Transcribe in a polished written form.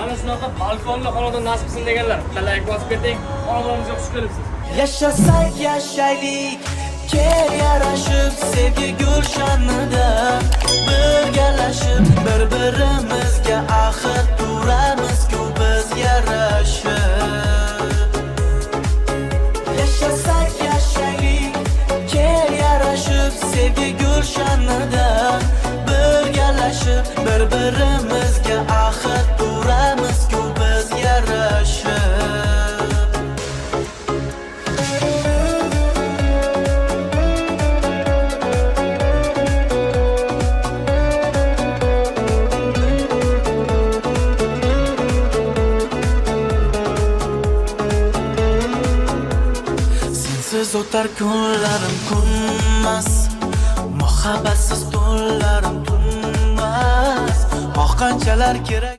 Ana shunaqa balkonli xonadon nasib qilsin deganlar. Like bosib keting. Xonadonimizga xush kelibsiz. Yaşasak yaşaylik, kel yarashib sevgi gulshanida birgalashib bir-birimizga axir turamiz-ku biz yarashib. Yaşasak yaşaylik, kel yarashib sevgi gulshanida birgalashib bir-birimizga axir turamiz-ku biz yarashib. Sensiz o'tar kunlarim kunmas, muhabbatsiz tunlarim tunmas. Oh qanchalar kerak